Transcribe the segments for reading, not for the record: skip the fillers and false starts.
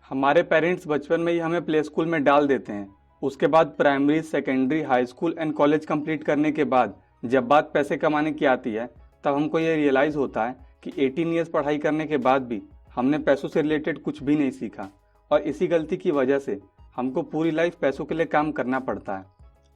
हमारे पेरेंट्स बचपन में ही हमें प्ले स्कूल में डाल देते हैं। उसके बाद primary, secondary, high school and college complete करने के बाद जब बात पैसे कमाने की आती है, तब हमको ये रियलाइज़ होता है कि 18 ईयर्स पढ़ाई करने के बाद भी हमने पैसों से रिलेटेड कुछ भी नहीं सीखा। और इसी गलती की वजह से हमको पूरी लाइफ पैसों के लिए काम करना पड़ता है।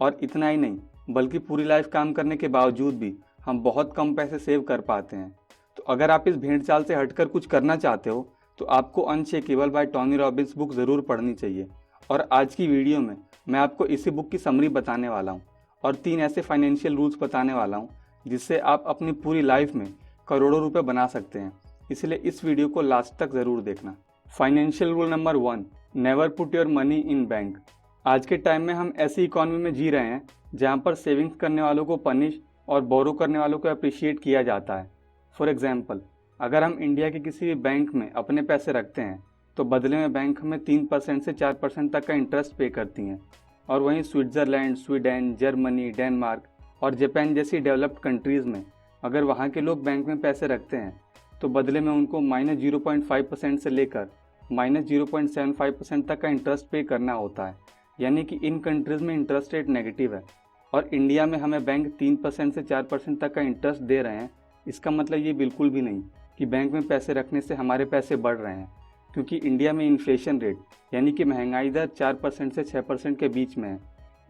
और इतना ही नहीं, बल्कि पूरी लाइफ काम करने के बावजूद भी हम बहुत कम पैसे सेव कर पाते हैं। तो अगर आप इस भेड़ चाल से हटकर कुछ करना चाहते हो, तो आपको Unshakeable by Tony Robbins book ज़रूर पढ़नी चाहिए। और आज की वीडियो में मैं आपको इसी बुक की समरी बताने वाला हूँ और 3 ऐसे फाइनेंशियल रूल्स बताने वाला हूँ जिससे आप अपनी पूरी लाइफ में करोड़ों रुपए बना सकते हैं। इसलिए इस वीडियो को लास्ट तक ज़रूर देखना। Financial rule number 1, never put your money in bank. आज के टाइम में हम ऐसी इकॉनमी में जी रहे हैं जहाँ पर सेविंग्स करने वालों को पनिश और बोरो करने वालों को अप्रिशिएट किया जाता है। फॉर एग्जाम्पल, अगर हम इंडिया के किसी भी बैंक में अपने पैसे रखते हैं तो बदले में बैंक हमें 3% से 4% तक का इंटरेस्ट पे करती हैं। और वहीं स्विट्ज़रलैंड, स्वीडन, जर्मनी, डेनमार्क और जापान जैसी डेवलप्ड कंट्रीज़ में अगर वहाँ के लोग बैंक में पैसे रखते हैं तो बदले में उनको -0.5% से लेकर -0.75% तक का इंटरेस्ट पे करना होता है। यानी कि इन कंट्रीज़ में इंटरेस्ट रेट नेगेटिव है और इंडिया में हमें बैंक 3% से 4% तक का इंटरेस्ट दे रहे हैं। इसका मतलब ये बिल्कुल भी नहीं कि बैंक में पैसे रखने से हमारे पैसे बढ़ रहे हैं, क्योंकि इंडिया में इन्फ्लेशन रेट यानी कि महंगाई दर 4% से 6% के बीच में है।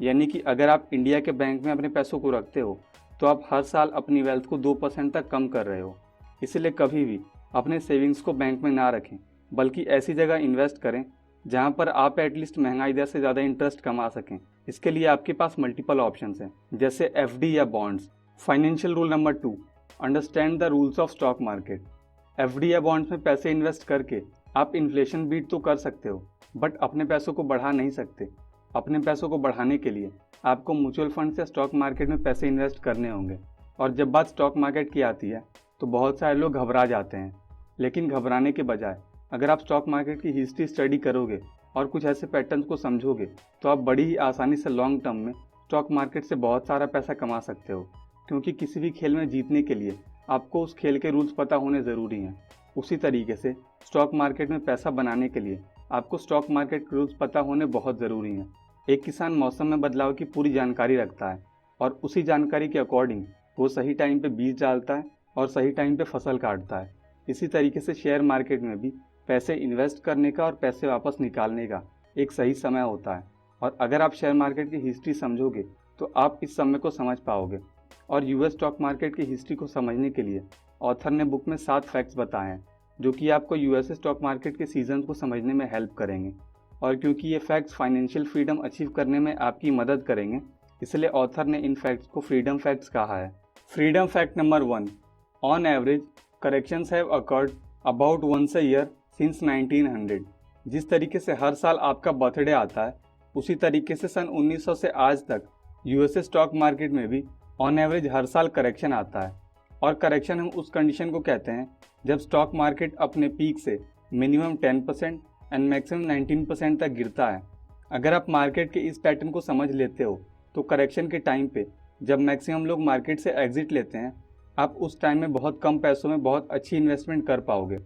यानी कि अगर आप इंडिया के बैंक में अपने पैसों को रखते हो तो आप हर साल अपनी वेल्थ को 2% तक कम कर रहे हो। इसलिए कभी भी अपने सेविंग्स को बैंक में ना रखें, बल्कि ऐसी जगह इन्वेस्ट करें जहां पर आप एटलीस्ट महंगाई दर से ज़्यादा इंटरेस्ट कमा सकें। इसके लिए आपके पास मल्टीपल ऑप्शंस हैं, जैसे FD या bonds. Financial rule number 2, understand the rules of stock market. FD या बॉन्ड्स में पैसे इन्वेस्ट करके आप इन्फ्लेशन बीट तो कर सकते हो, बट अपने पैसों को बढ़ा नहीं सकते। अपने पैसों को बढ़ाने के लिए आपको म्यूचुअल फंड्स या स्टॉक मार्केट में पैसे इन्वेस्ट करने होंगे। और जब बात स्टॉक मार्केट की आती है तो बहुत सारे लोग घबरा जाते हैं, लेकिन घबराने के बजाय अगर आप स्टॉक मार्केट की हिस्ट्री स्टडी करोगे और कुछ ऐसे पैटर्न्स को समझोगे तो आप बड़ी ही आसानी से लॉन्ग टर्म में स्टॉक मार्केट से बहुत सारा पैसा कमा सकते हो। क्योंकि किसी भी खेल में जीतने के लिए आपको उस खेल के रूल्स पता होने ज़रूरी हैं। उसी तरीके से स्टॉक मार्केट में पैसा बनाने के लिए आपको स्टॉक मार्केट के रूल्स पता होने बहुत ज़रूरी हैं। एक किसान मौसम में बदलाव की पूरी जानकारी रखता है और उसी जानकारी के अकॉर्डिंग वो सही टाइम पे बीज डालता है और सही टाइम पे फसल काटता है। इसी तरीके से शेयर मार्केट में भी पैसे इन्वेस्ट करने का और पैसे वापस निकालने का एक सही समय होता है। और अगर आप शेयर मार्केट की हिस्ट्री समझोगे तो आप इस समय को समझ पाओगे। और US स्टॉक मार्केट की हिस्ट्री को समझने के लिए ऑथर ने बुक में 7 फैक्ट्स बताए हैं जो कि आपको US स्टॉक मार्केट के सीजन को समझने में हेल्प करेंगे। और क्योंकि ये फैक्ट्स फाइनेंशियल फ्रीडम अचीव करने में आपकी मदद करेंगे, इसलिए ऑथर ने इन फैक्ट्स को फ्रीडम फैक्ट्स कहा है। Freedom fact number 1, on average corrections have occurred about once a year since 1900। जिस तरीके से हर साल आपका बर्थडे आता है, उसी तरीके से सन 1900 से आज तक US स्टॉक मार्केट में भी ऑन एवरेज हर साल करेक्शन आता है। और करेक्शन हम उस कंडीशन को कहते हैं जब स्टॉक मार्केट अपने पीक से मिनिमम 10% एंड मैक्सिमम 19% तक गिरता है। अगर आप मार्केट के इस पैटर्न को समझ लेते हो तो करेक्शन के टाइम पे जब मैक्सिमम लोग मार्केट से एग्जिट लेते हैं, आप उस टाइम में बहुत कम पैसों में बहुत अच्छी इन्वेस्टमेंट कर पाओगे।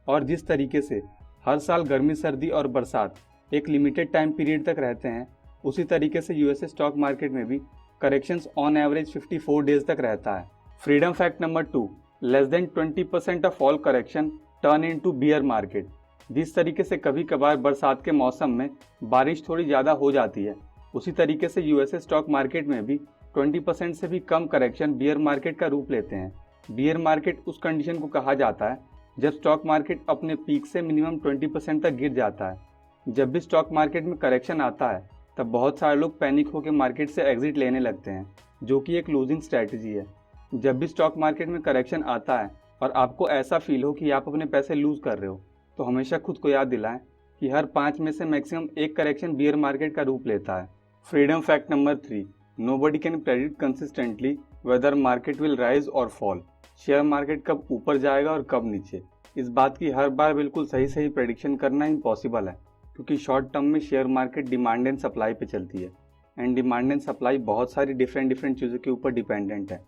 और जिस तरीके से हर साल गर्मी, सर्दी और बरसात एक लिमिटेड टाइम पीरियड तक रहते हैं, उसी तरीके से US स्टॉक मार्केट में भी करेक्शंस ऑन एवरेज 54 डेज तक रहता है। Freedom fact number 2, less than 20% of all correction turn into beer market. जिस तरीके से कभी कभार बरसात के मौसम में बारिश थोड़ी ज़्यादा हो जाती है, उसी तरीके से US स्टॉक मार्केट में भी 20% से भी कम करेक्शन बियर मार्केट का रूप लेते हैं। बियर मार्केट उस कंडीशन को कहा जाता है जब स्टॉक मार्केट अपने पीक से मिनिमम 20% तक गिर जाता है। जब भी स्टॉक मार्केट में करेक्शन आता है तब बहुत सारे लोग पैनिक होकर मार्केट से एग्जिट लेने लगते हैं, जो कि एक लूजिंग स्ट्रैटेजी है। जब भी स्टॉक मार्केट में करेक्शन आता है और आपको ऐसा फील हो कि आप अपने पैसे लूज कर रहे हो, तो हमेशा खुद को याद दिलाएं कि हर 5 में से मैक्सिमम एक करेक्शन बियर मार्केट का रूप लेता है। Freedom fact number 3, nobody can predict consistently whether market will rise और फॉल। शेयर मार्केट कब ऊपर जाएगा और कब नीचे, इस बात की हर बार बिल्कुल सही प्रेडिक्शन करना इम्पॉसिबल है, क्योंकि शॉर्ट टर्म में share market demand and supply पे चलती है एंड डिमांड एंड सप्लाई बहुत सारी डिफरेंट चीज़ों के ऊपर डिपेंडेंट है।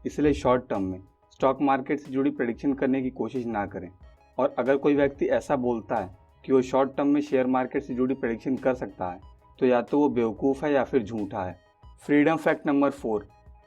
इसलिए शॉर्ट टर्म में स्टॉक मार्केट से जुड़ी प्रेडिक्शन करने की कोशिश ना करें। और अगर कोई व्यक्ति ऐसा बोलता है कि वो शॉर्ट टर्म में शेयर मार्केट से जुड़ी प्रेडिक्शन कर सकता है, तो या तो वो बेवकूफ़ है या फिर झूठा है। Freedom fact number 4,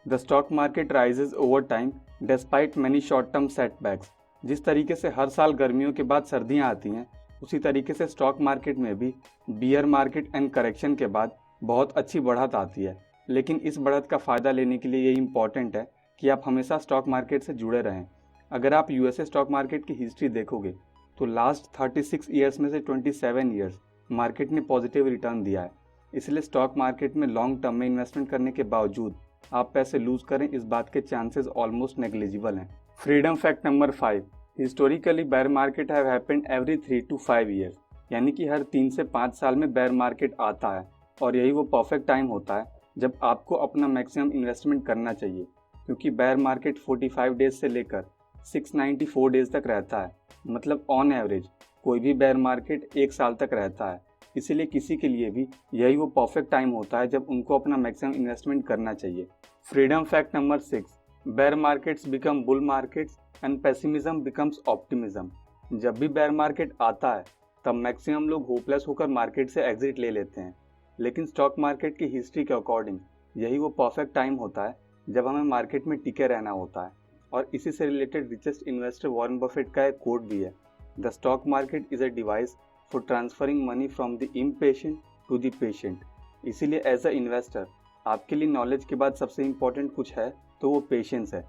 the stock market rises over time despite many short term setbacks. जिस तरीके से हर साल गर्मियों के बाद सर्दियां आती हैं, उसी तरीके से स्टॉक मार्केट में भी बियर मार्केट एंड करेक्शन के बाद बहुत अच्छी बढ़त आती है। लेकिन इस बढ़त का फ़ायदा लेने के लिए ये इम्पॉर्टेंट है कि आप हमेशा स्टॉक मार्केट से जुड़े रहें। अगर आप यूएसए स्टॉक मार्केट की हिस्ट्री देखोगे तो लास्ट 36 ईयर्स में से 27 ईयर्स मार्केट ने पॉजिटिव रिटर्न दिया है। इसलिए स्टॉक मार्केट में लॉन्ग टर्म में इन्वेस्टमेंट करने के बावजूद आप पैसे लूज करें, इस बात के चांसेस ऑलमोस्ट नेग्लिजिबल हैं। Freedom fact number 5, historically bear market have happened every 3 to 5 years. यानी कि हर 3 से 5 साल में बेयर मार्केट आता है, और यही वो परफेक्ट टाइम होता है जब आपको अपना मैक्सिमम इन्वेस्टमेंट करना चाहिए, क्योंकि बेयर मार्केट 45 डेज से लेकर 694 डेज तक रहता है। मतलब ऑन एवरेज कोई भी बेयर मार्केट 1 साल तक रहता है। इसीलिए किसी के लिए भी यही वो परफेक्ट टाइम होता है जब उनको अपना मैक्सिमम इन्वेस्टमेंट करना चाहिए। Freedom fact number 6, bear markets become bull markets and pessimism becomes optimism. जब भी बेयर मार्केट आता है तब मैक्सिमम लोग होपलेस होकर मार्केट से एग्जिट ले लेते हैं, लेकिन स्टॉक मार्केट की हिस्ट्री के अकॉर्डिंग यही वो परफेक्ट टाइम होता है जब हमें मार्केट में टिके रहना होता है। और इसी से related richest investor Warren Buffett का एक कोट भी है, the stock market is a device for transferring money from the impatient to the patient. इसीलिए एज अ इन्वेस्टर आपके लिए नॉलेज के बाद सबसे इम्पोर्टेंट कुछ है तो वो पेशेंस है।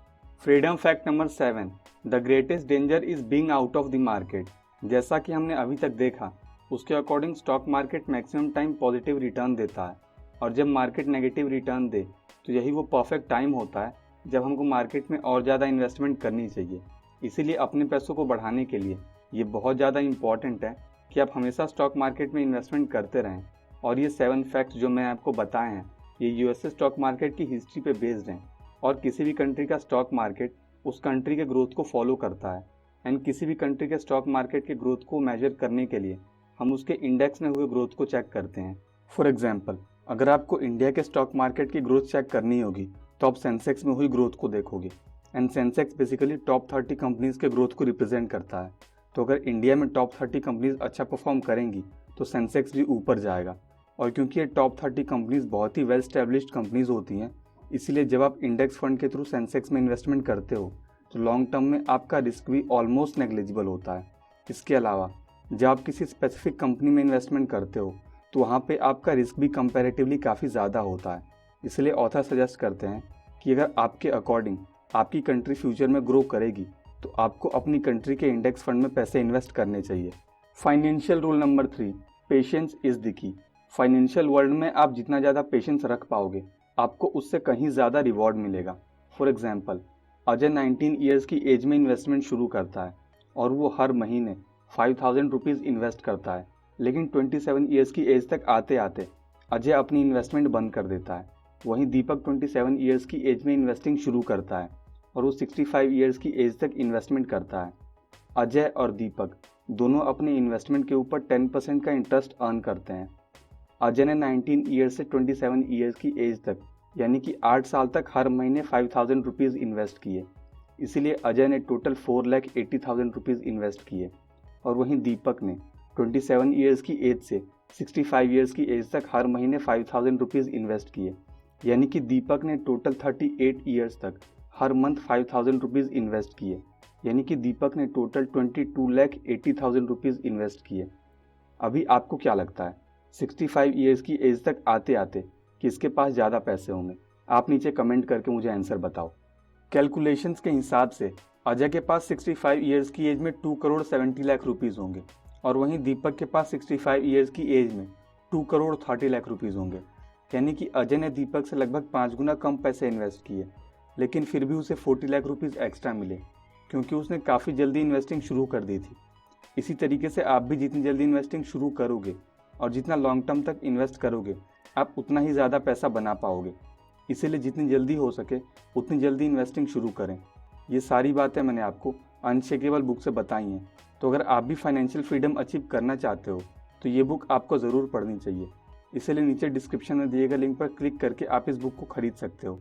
Freedom fact number 7, the greatest danger is being out of the market. जैसा कि हमने अभी तक देखा, उसके according stock market maximum time positive return देता है, और जब मार्केट नेगेटिव रिटर्न दे तो यही वो परफेक्ट टाइम होता है जब हमको मार्केट में और ज़्यादा इन्वेस्टमेंट करनी चाहिए। इसीलिए अपने पैसों को बढ़ाने के लिए ये बहुत ज़्यादा इम्पॉर्टेंट है कि आप हमेशा स्टॉक मार्केट में इन्वेस्टमेंट करते रहें। और ये 7 फैक्ट्स जो मैं आपको बताए हैं, ये यूएसए स्टॉक मार्केट की हिस्ट्री पे बेस्ड हैं, और किसी भी कंट्री का स्टॉक मार्केट उस कंट्री के ग्रोथ को फॉलो करता है। एंड किसी भी कंट्री के स्टॉक मार्केट के ग्रोथ को मेजर करने के लिए हम उसके इंडेक्स में हुए ग्रोथ को चेक करते हैं। फॉर एग्जाम्पल, अगर आपको इंडिया के स्टॉक मार्केट की ग्रोथ चेक करनी होगी तो आप सेंसेक्स में हुई ग्रोथ को देखोगे। And Sensex basically top 30 companies के ग्रोथ को रिप्रेजेंट करता है। तो अगर इंडिया में टॉप 30 कंपनीज अच्छा परफॉर्म करेंगी तो सेंसेक्स भी ऊपर जाएगा। और क्योंकि ये टॉप 30 कंपनीज बहुत ही वेल स्टैब्लिश्ड कंपनीज होती हैं, इसीलिए जब आप इंडेक्स फंड के थ्रू सेंसेक्स में इन्वेस्टमेंट करते हो तो लॉन्ग टर्म में आपका रिस्क भी ऑलमोस्ट नेग्लिजिबल होता है। इसके अलावा जब आप किसी स्पेसिफिक कंपनी में इन्वेस्टमेंट करते हो तो वहाँ पे आपका रिस्क भी कंपैरेटिवली काफ़ी ज़्यादा होता है। इसलिए ऑथर सजेस्ट करते हैं कि अगर आपके अकॉर्डिंग आपकी कंट्री फ्यूचर में ग्रो करेगी तो आपको अपनी कंट्री के इंडेक्स फंड में पैसे इन्वेस्ट करने चाहिए। Financial rule number 3, patience is the key. Financial world में आप जितना ज़्यादा पेशेंस रख पाओगे आपको उससे कहीं ज़्यादा रिवॉर्ड मिलेगा। फॉर एग्जाम्पल, अजय 19 ईयर्स की एज में इन्वेस्टमेंट शुरू करता है और वो हर महीने 5000 रुपीज़ इन्वेस्ट करता है, लेकिन 27 ईयर्स की एज तक आते आते अजय अपनी इन्वेस्टमेंट बंद कर देता है। वहीं दीपक 27 ईयर्स की एज में इन्वेस्टिंग शुरू करता है और वो 65 ईयर्स की एज तक इन्वेस्टमेंट करता है। अजय और दीपक दोनों अपने इन्वेस्टमेंट के ऊपर 10% का इंटरेस्ट अर्न करते हैं। अजय ने 19 ईयर्स से 27 ईयर्स की एज तक यानी कि 8 साल तक हर महीने 5000 रुपीज़ इन्वेस्ट किए। इसीलिए अजय ने टोटल 4,80,000 रुपीज़ इन्वेस्ट किए। और वहीं दीपक ने 27 ईयर्स की एज से 65 ईयर्स की एज तक हर महीने 5000 रुपीज़ इन्वेस्ट किए। यानी कि दीपक ने टोटल 38 ईयर्स तक हर मंथ 5000 रुपीज़ इन्वेस्ट किए। यानी कि दीपक ने टोटल 22,80,000 रुपीज़ इन्वेस्ट किए। अभी आपको क्या लगता है 65 ईयर्स की एज तक आते आते किसके पास ज़्यादा पैसे होंगे? आप नीचे कमेंट करके मुझे आंसर बताओ। कैलकुलेशंस के हिसाब से अजय के पास 65 ईयर्स की एज में 2,70,00,000 रुपीज़ होंगे, और वहीं दीपक के पास 65 ईयर्स की एज में 2,30,00,000 रुपीज़ होंगे। यानी कि अजय ने दीपक से लगभग 5 गुना कम पैसे इन्वेस्ट किए, लेकिन फिर भी उसे 40 लाख रुपीज़ एक्स्ट्रा मिले, क्योंकि उसने काफ़ी जल्दी इन्वेस्टिंग शुरू कर दी थी। इसी तरीके से आप भी जितनी जल्दी इन्वेस्टिंग शुरू करोगे और जितना लॉन्ग टर्म तक इन्वेस्ट करोगे आप उतना ही ज़्यादा पैसा बना पाओगे। इसीलिए जितनी जल्दी हो सके उतनी जल्दी इन्वेस्टिंग शुरू करें। ये सारी बातें मैंने आपको अनशेकेबल बुक से बताई हैं। तो अगर आप भी फाइनेंशियल फ्रीडम अचीव करना चाहते हो तो ये बुक आपको ज़रूर पढ़नी चाहिए। इसलिए नीचे डिस्क्रिप्शन में दिए गए लिंक पर क्लिक करके आप इस बुक को खरीद सकते हो।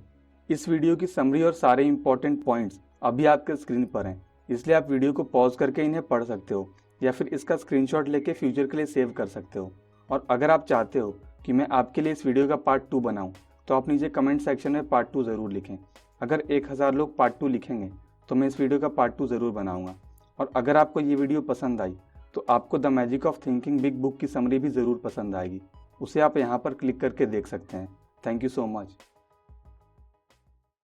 इस वीडियो की समरी और सारे इंपॉर्टेंट पॉइंट्स अभी आपके स्क्रीन पर हैं, इसलिए आप वीडियो को पॉज करके इन्हें पढ़ सकते हो या फिर इसका स्क्रीनशॉट लेके फ्यूचर के लिए सेव कर सकते हो। और अगर आप चाहते हो कि मैं आपके लिए इस वीडियो का पार्ट 2 बनाऊं, तो आप नीचे कमेंट सेक्शन में पार्ट 2 ज़रूर लिखें। अगर 1000 लोग पार्ट 2 लिखेंगे तो मैं इस वीडियो का पार्ट 2 ज़रूर बनाऊंगा। और अगर आपको ये वीडियो पसंद आई तो आपको the magic of thinking big book की समरी भी ज़रूर पसंद आएगी। उसे आप यहाँ पर क्लिक करके देख सकते हैं। Thank you so much.